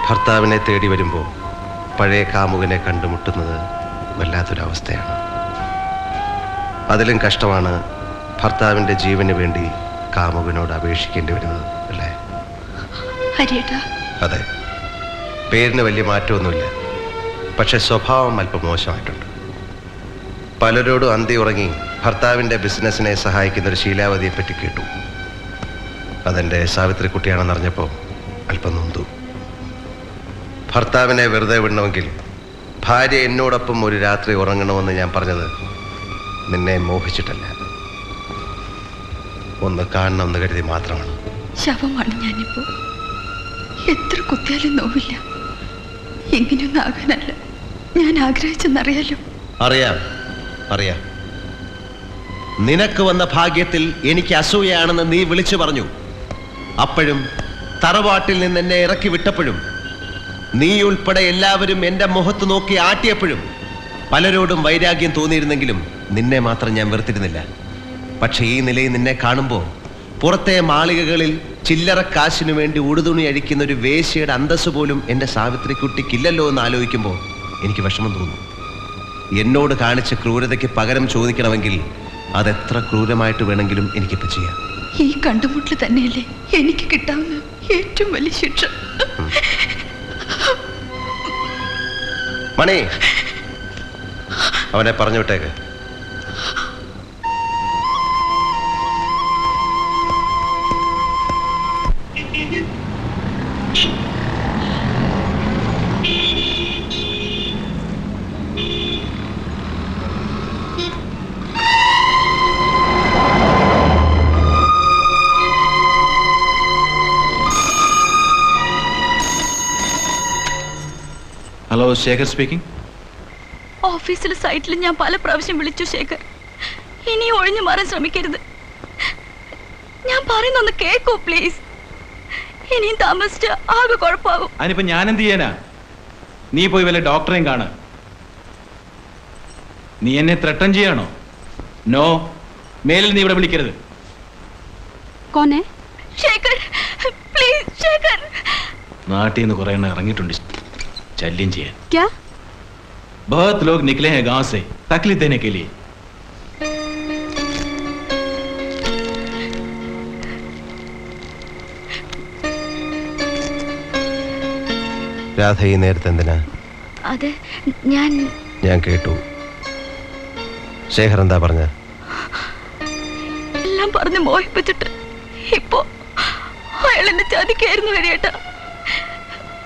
ഭർത്താവിനെ തേടി വരുമ്പോൾ പഴയ കാമുകനെ കണ്ടുമുട്ടുന്നത് വല്ലാത്തൊരവസ്ഥയാണ്. അതിലും കഷ്ടമാണ് ഭർത്താവിൻ്റെ ജീവന് വേണ്ടി കാമുകനോട് അപേക്ഷിക്കേണ്ടി വരുന്നത്, അല്ലേ? അതെ, പേരിന് വലിയ മാറ്റമൊന്നുമില്ല, പക്ഷെ സ്വഭാവം അല്പം മോശമായിട്ടുണ്ട്. പലരോടും അന്തി ഉറങ്ങി ഭർത്താവിൻ്റെ ബിസിനസ്സിനെ സഹായിക്കുന്ന ഒരു ശീലാവതിയെപ്പറ്റി കേട്ടു. അതെൻ്റെ സാവിത്രിക്കുട്ടിയാണെന്നറിഞ്ഞപ്പോൾ അല്പം നൊന്തു. ഭർത്താവിനെ വെറുതെ വിടണമെങ്കിൽ ഭാര്യ എന്നോടൊപ്പം ഒരു രാത്രി ഉറങ്ങണമെന്ന് ഞാൻ പറഞ്ഞത് നിന്നെ മോഹിച്ചിട്ടല്ല, ഒന്ന് കാണണമെന്ന് കരുതി മാത്രമാണ്. ശവമാണ് ഞാനിപ്പോ. എത്ര കുത്തിയാലും നോവില്ല. ഇങ്ങനെയൊന്നും ആകാനല്ല ഞാൻ ആഗ്രഹിച്ചെന്നറിയാലോ. അറിയാം അറിയാം. നിനക്ക് വന്ന ഭാഗ്യത്തിൽ എനിക്ക് അസൂയയാണെന്ന് നീ വിളിച്ചു പറഞ്ഞു. അപ്പോഴും തറവാട്ടിൽ നിന്ന് എന്നെ ഇറക്കി വിട്ടപ്പോഴും നീ ഉൾപ്പെടെ എല്ലാവരും എൻ്റെ മുഖത്ത് നോക്കി ആട്ടിയപ്പോഴും പലരോടും വൈരാഗ്യം തോന്നിയിരുന്നെങ്കിലും നിന്നെ മാത്രം ഞാൻ വെറുത്തിരുന്നില്ല. പക്ഷെ ഈ നിലയിൽ നിന്നെ കാണുമ്പോൾ പുറത്തെ മാളികകളിൽ ചില്ലറ കാശിനു വേണ്ടി ഉടുതുണി അഴിക്കുന്ന ഒരു വേശ്യയുടെ അന്തസ് പോലും എൻ്റെ സാവിത്രിക്കുട്ടിക്കില്ലല്ലോ എന്ന് ആലോചിക്കുമ്പോൾ എനിക്ക് വിഷമം തോന്നും. എന്നോട് കാണിച്ച ക്രൂരതയ്ക്ക് പകരം ചോദിക്കണമെങ്കിൽ അതെത്ര ക്രൂരമായിട്ട് വേണമെങ്കിലും എനിക്കിപ്പോൾ ചെയ്യാം. ഈ കണ്ടുമുട്ടൽ തന്നെയല്ലേ എനിക്ക് കിട്ടാവുന്ന ഏറ്റവും വലിയ ശിക്ഷ. മണി, അവനെ പറഞ്ഞു വിട്ടേക്ക്. Hello, Shekhar speaking. ഓഫീസിൽ സൈറ്റിൽ ഞാൻ പല പ്രാവശ്യം വിളിച്ചു ശേഖർ. ഇനി ഒഴിഞ്ഞു മാറാൻ ശ്രമിക്കരുത്. ഞാൻ പറയുന്നൊന്ന് കേക്കൂ പ്ലീസ്. ഇനിയും താമസിച്ച് ആകെ കുഴപ്പമാകും. അതിനിപ്പോ ഞാൻ എന്ത് ചെയ്യാനാ? നീ പോയി വല്ല ഡോക്ടറെയും കാണ. നീ എന്നെ ത്രട്ടൻ ചെയ്യാണോ? നോ, മേലിൽ നീ ഇവിടെ വിളിക്കരുത്. ശേഖർ പ്ലീസ് ശേഖർ. നാട്ടിൽ നിന്ന് കുറെ എണ്ണം ഇറങ്ങിയിട്ടുണ്ട് शल्यम ചെയ്യാൻ. क्या? बहुत लोग निकले हैं गांव से तकलीफ देने के लिए. രാധ ഈ നേരത്തെ എന്തിനാ? അതെ, ഞാൻ കേട്ടു. ശേഖർ എന്താ പറഞ്ഞ? എല്ലാം പറഞ്ഞ് മോഹിപ്പിച്ചിട്ട് ഇപ്പോ അയാൾ എന്നെ ചതിക്കായിരുന്നു വരിയേട്ടാ.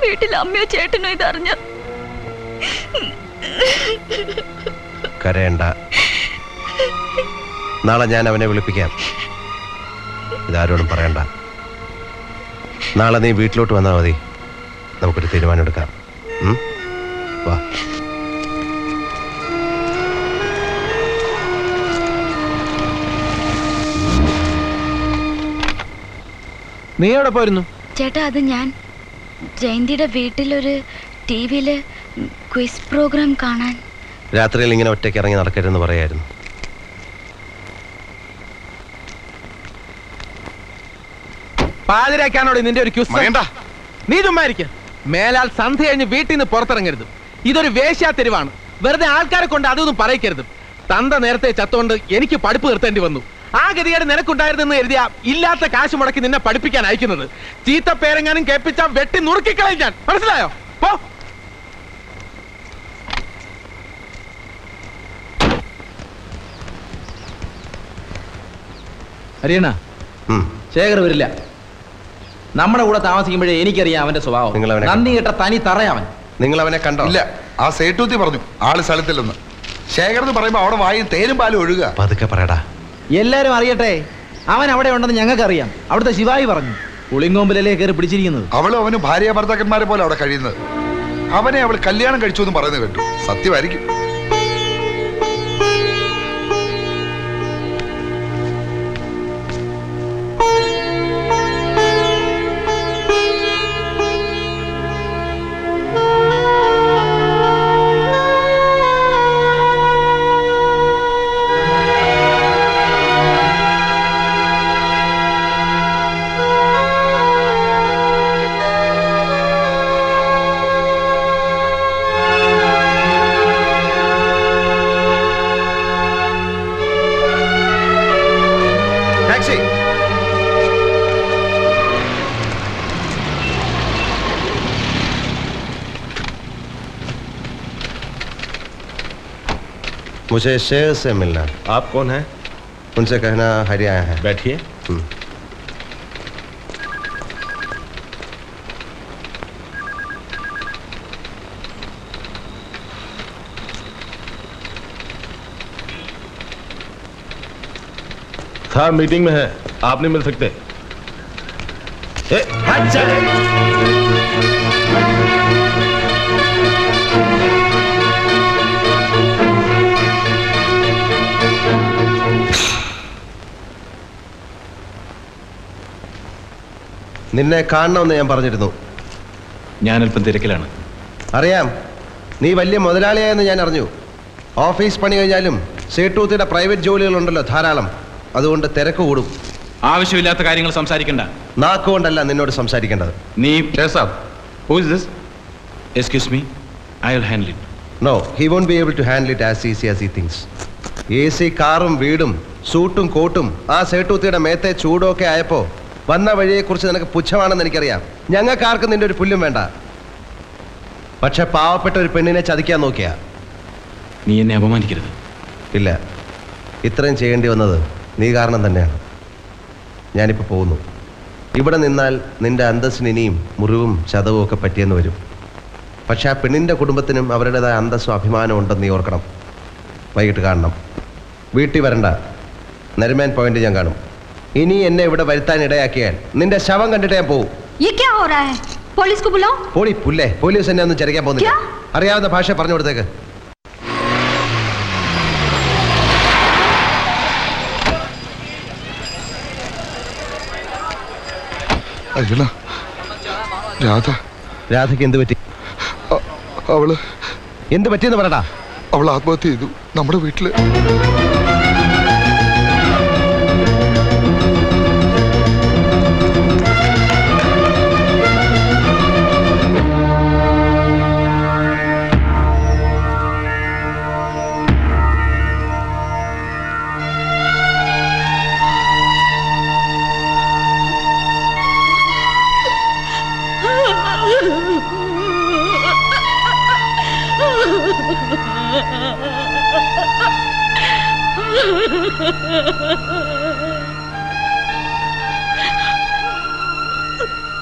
വീട്ടിൽ അമ്മയോ ചേട്ടനോ ഇതറിഞ്ഞ. കരയണ്ട, നാളെ ഞാൻ അവനെ വിളിപ്പിക്കാം. ഇതാരോടും പറയണ്ട. നാളെ നീ വീട്ടിലോട്ട് വന്നാൽ മതി, നമുക്കൊരു തീരുമാനം എടുക്കാം. വാ. നീ എവിടെ പോയിരുന്നു? ചേട്ടാ, അത് ഞാൻ ജയന്തിയുടെ വീട്ടിലൊരു ടിവിയില് ക്വിസ് പ്രോഗ്രാം കാണാൻ. രാത്രിയിൽ ഇങ്ങനെ ഒറ്റയ്ക്ക് ഇറങ്ങി നടക്കരുതെന്ന് പറയായിരുന്നു. പാതിരാക്കാനോട് നിന്റെ ഒരു ക്വിസ്? നീ ചുമ്മാരിക്ക. മേലാൽ സന്ധ്യ കഴിഞ്ഞ് വീട്ടിൽ നിന്ന് പുറത്തിറങ്ങരുത്. ഇതൊരു വേശ്യാ തെരുവാണ്. വെറുതെ ആൾക്കാരെ കൊണ്ട് അതൊന്നും പറയിക്കരുത്. തന്ത നേരത്തെ ചത്തോണ്ട് എനിക്ക് പഠിപ്പ് നിർത്തേണ്ടി വന്നു. ആ ഗതികേട് നിനക്കുണ്ടായിരുന്നെന്ന് എഴുതിയ ഇല്ലാത്ത കാശ് മുടക്കി നിന്നെ പഠിപ്പിക്കാൻ അയക്കുന്നത്. ചീത്ത പേരെങ്ങാനും കേൾപ്പിച്ചാ വെട്ടി നുറുക്കിക്കളയിക്കാൻ. മനസ്സിലായോ? പോ. ഹരിയണ്ണ, ശേഖർ വരില്ല. നമ്മുടെ കൂടെ താമസിക്കുമ്പോഴേ എനിക്കറിയാം അവന്റെ സ്വഭാവം. നന്ദി കേട്ട തനി തറയാവൻ. നിങ്ങൾ അവനെ കണ്ടോ? ഇല്ല, ആ സേട്ടൂത്തി പറഞ്ഞു ആള് സ്ഥലത്തില്ലെന്ന്. ശേഖർ എന്ന് പറയുമ്പോ അവിടെ വായും തേനും പാലും ഒഴുകുക. പതുക്കെ പറയടാ. എല്ലാരും അറിയട്ടെ, അവൻ അവിടെ ഉണ്ടെന്ന് ഞങ്ങൾക്കറിയാം. അവിടുത്തെ ശിവായി പറഞ്ഞു. പുളിങ്ങോമ്പിലല്ലേ കയറി പിടിച്ചിരിക്കുന്നത്. അവളും അവനും ഭാര്യ ഭർത്താക്കന്മാരെ പോലെ അവിടെ കഴിയുന്നത്. അവനെ അവൾ കല്യാണം കഴിച്ചു എന്ന് പറയുന്നത് കേട്ടു. സത്യമായിരിക്കും. मुझे शेर से मिलना। आप कौन है? उनसे कहना हरी आया है। बैठिए। था मीटिंग में है, आप नहीं मिल सकते। हट चले। നിന്നെ കാണണമെന്ന് ഞാൻ പറഞ്ഞിരുന്നു. ഞാൻ അല്പം തിരക്കിലാണ്. അറിയാം, നീ വലിയ മുതലാളിയായെന്ന് ഞാൻ അറിഞ്ഞു. ഓഫീസ് പണി കഴിഞ്ഞാലും സേട്ടൂത്തിയുടെ പ്രൈവറ്റ് ജോലികളുണ്ടല്ലോ ധാരാളം. അതുകൊണ്ട് തിരക്ക് കൂടും. ആവശ്യമില്ലാത്ത കാര്യങ്ങൾ സംസാരിക്കണ്ട. നാക്കുകൊണ്ടല്ല നിന്നോട് സംസാരിക്കേണ്ടത്. നീ Who is this? Excuse me, I will handle it. No, he won't be able to handle it as easy as he thinks. AC കാറും വീടും സൂട്ടും കോട്ടും ആ സേട്ടൂത്തിയുടെ മേത്തെ ചൂടൊക്കെ ആയപ്പോ വന്ന വഴിയെക്കുറിച്ച് നിനക്ക് പുച്ഛമാണെന്ന് എനിക്കറിയാം. ഞങ്ങൾക്കാർക്കും നിന്റെ ഒരു പുല്ലും വേണ്ട. പക്ഷെ പാവപ്പെട്ട ഒരു പെണ്ണിനെ ചതിക്കാൻ നോക്കിയാ. നീ എന്നെ അപമാനിക്കരുത്. ഇല്ല, ഇത്രയും ചെയ്യേണ്ടി വന്നത് നീ കാരണം തന്നെയാണ്. ഞാനിപ്പോൾ പോകുന്നു. ഇവിടെ നിന്നാൽ നിന്റെ അന്തസ്സിന് ഇനിയും മുറിവും ചതവും ഒക്കെ പറ്റിയെന്ന് വരും. പക്ഷെ ആ പെണ്ണിൻ്റെ കുടുംബത്തിനും അവരുടേതായ അന്തസ്സും അഭിമാനവും ഉണ്ടെന്ന് നീ ഓർക്കണം. വൈകിട്ട് കാണണം. വീട്ടിൽ വരണ്ട, നരിമാൻ പോയിന്റ് ഞാൻ കാണും. ഇനി എന്നെ ഇവിടെ വരുത്താൻ ഇടയാക്കിയാൽ നിന്റെ ശവം കണ്ടിട്ട് ഞാൻ പോകും. ये क्या हो रहा है? पुलिस को बुलाओ. പോടി പുല്ലേ, പോലീസ് എന്നെ ഒന്നും ചരിക്കാൻ പോകുന്നില്ല. അറിയാവുന്ന ഭാഷ പറഞ്ഞു കൊടുത്തേക്ക്. അയ്യടാ, രാധ. രാധയ്ക്ക് എന്ത് പറ്റി? അവള് എന്ത് പറ്റിയെന്ന് പറയടാ. അവൾ ആത്മഹത്യ ചെയ്തു നമ്മുടെ വീട്ടില്.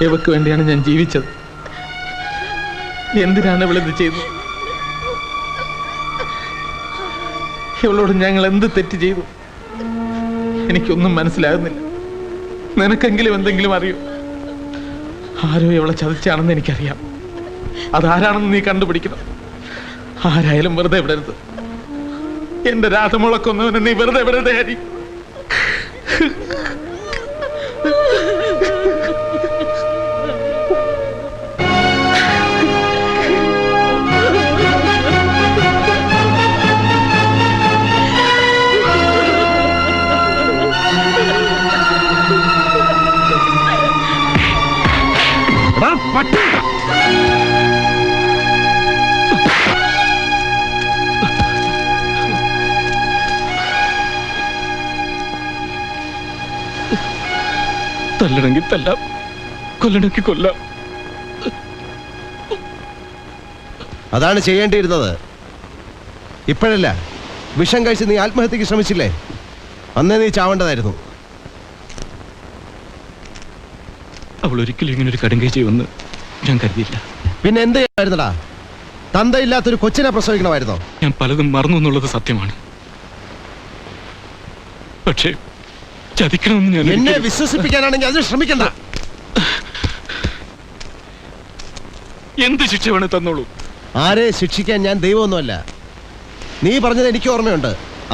ഇവക്ക് വേണ്ടിയാണ് ഞാൻ ജീവിച്ചത്. എന്തിനാണ് ഇവളിത് ചെയ്തത്? ഇവളോട് ഞങ്ങൾ എന്ത് തെറ്റ് ചെയ്തു? എനിക്കൊന്നും മനസ്സിലാകുന്നില്ല. നിനക്കെങ്കിലും എന്തെങ്കിലും അറിയോ? ആരോ ഇവളെ ചതിച്ചാണെന്ന് എനിക്കറിയാം. അതാരാണെന്ന് നീ കണ്ടുപിടിക്കണം. ആരായാലും വെറുതെ വിടരുത്. എന്റെ രാധമുളക്കൊന്നവനെ നീ വെറുതെ വിടരുത് ഹരി. തല്ലണമെങ്കിൽ തല്ലാം, കൊല്ലണമെങ്കിൽ കൊല്ലാം. അതാണ് ചെയ്യേണ്ടിയിരുന്നത്. ഇപ്പോഴല്ല, വിഷം കഴിച്ച് നീ ആത്മഹത്യക്ക് ശ്രമിച്ചില്ലേ? അന്നേ നീ ചാവേണ്ടതായിരുന്നു. അവൾ ഒരിക്കലും ഇങ്ങനെ ഒരു കടുങ്കൈ ചെയ്യുമെന്ന് ഞാൻ കരുതിയില്ല. പിന്നെ എന്ത് ചെയ്യാമായിരുന്നടാ? തന്തയില്ലാത്തൊരു കൊച്ചിനെ പ്രസവിക്കണമായിരുന്നോ? ഞാൻ പലതും മറന്നു എന്നുള്ളത് സത്യമാണ്. പക്ഷേ ചതിക്കണമെന്ന് ഞാൻ എന്നെ വിശ്വസിപ്പിക്കാനാണെങ്കിൽ അതിന് ശ്രമിക്കണ്ട. എന്ത് ശിക്ഷ വേണേ തന്നോളൂ. ആരെ ശിക്ഷിക്കാൻ ഞാൻ ദൈവമൊന്നുമല്ല. നീ പറഞ്ഞത് എനിക്ക് ഓർമ്മയുണ്ട്.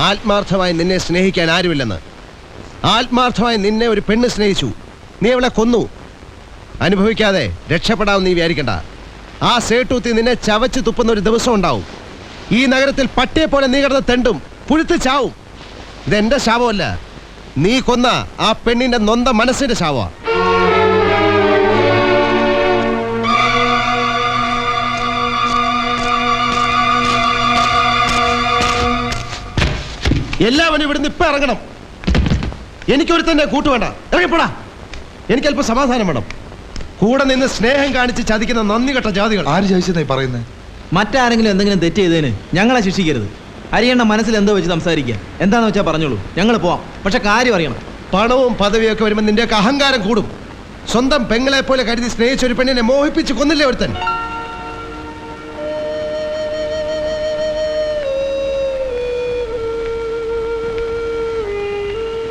ആത്മാർത്ഥമായി നിന്നെ സ്നേഹിക്കാൻ ആരുമില്ലെന്ന്. ആത്മാർത്ഥമായി നിന്നെ ഒരു പെണ്ണ് സ്നേഹിച്ചു. നീ അവളെ കൊന്നു. അനുഭവിക്കാതെ രക്ഷപ്പെടാമെന്ന് നീ വിചാരിക്കണ്ട. ആ സേട്ടൂത്തി നിന്നെ ചവച്ച് തുപ്പുന്ന ഒരു ദിവസം ഉണ്ടാവും. ഈ നഗരത്തിൽ പട്ടിയെ പോലെ നീ കിടന്ന് തെണ്ടും, പുഴുത്ത് ചാവും. ഇതെന്റെ ശാപമല്ല, നീ കൊന്ന ആ പെണ്ണിന്റെ നൊന്ത മനസ്സിന്റെ ശാപ. എല്ലാവരും ഇവിടുന്ന് ഇപ്പൊ ഇറങ്ങണം. എനിക്കൊരു തന്നെ കൂട്ടുവേണ്ട, ഇറങ്ങിപ്പോടാ. എനിക്കല്പം സമാധാനം വേണം. കൂടെ നിന്ന് സ്നേഹം കാണിച്ച് ചതിക്കുന്ന നന്ദി കെട്ട ജാതികൾ. ആര് ചോദിച്ചെന്നായി പറയുന്നത്? മറ്റാരെങ്കിലും എന്തെങ്കിലും തെറ്റ് ചെയ്തതിന് ഞങ്ങളെ ശിക്ഷിക്കരുത്. ഹരിയണ്ണ മനസ്സിൽ എന്തോ വെച്ച് സംസാരിക്കുക. എന്താന്ന് വെച്ചാൽ പറഞ്ഞോളൂ, ഞങ്ങൾ പോവാം. പക്ഷെ കാര്യം അറിയണം. പണവും പദവിയൊക്കെ വരുമ്പോൾ നിന്റെയൊക്കെ അഹങ്കാരം കൂടും. സ്വന്തം പെങ്ങളെ പോലെ കരുതി സ്നേഹിച്ച ഒരു പെണ്ണിനെ മോഹിപ്പിച്ച് കൊന്നില്ലേ ഒരുത്തൻ?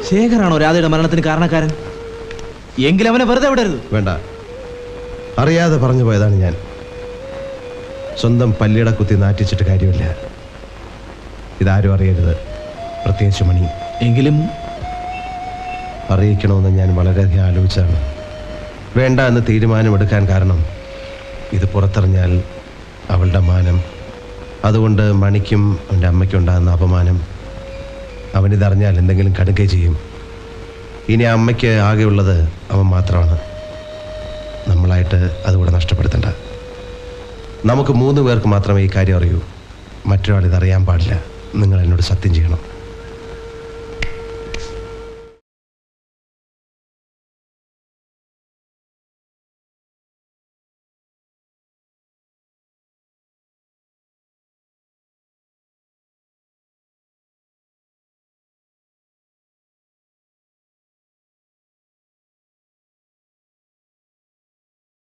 ശേഖറാണോ രാധയുടെ മരണത്തിന് കാരണക്കാരൻ? എങ്കിൽ അവനെ വെറുതെ വിടരുത്. വേണ്ട, അറിയാതെ പറഞ്ഞു പോയതാണ് ഞാൻ. സ്വന്തം പല്ലിട കുത്തി നാറ്റിച്ചിട്ട് കാര്യമില്ല. ഇതാരും അറിയരുത്, പ്രത്യേകിച്ച് മണി. എങ്കിലും അറിയിക്കണമെന്ന് ഞാൻ വളരെയധികം ആലോചിച്ചാണ്. വേണ്ട എന്ന് തീരുമാനമെടുക്കാൻ കാരണം ഇത് പുറത്തറിഞ്ഞാൽ അവളുടെ മാനം, അതുകൊണ്ട് മണിക്കും അവൻ്റെ അമ്മയ്ക്കും ഉണ്ടാകുന്ന അപമാനം. അവനിതറിഞ്ഞാൽ എന്തെങ്കിലും കടുക്കുകയും ചെയ്യും. ഇനി അമ്മയ്ക്ക് ആകെയുള്ളത് അവൻ മാത്രമാണ്. നമ്മളായിട്ട് അതുകൂടെ നഷ്ടപ്പെടുത്തണ്ട. നമുക്ക് 3 പേർക്ക് മാത്രമേ ഈ കാര്യം അറിയൂ. മറ്റൊരാൾ ഇതറിയാൻ പാടില്ല. നിങ്ങൾ എന്നോട് സത്യം ചെയ്യണം.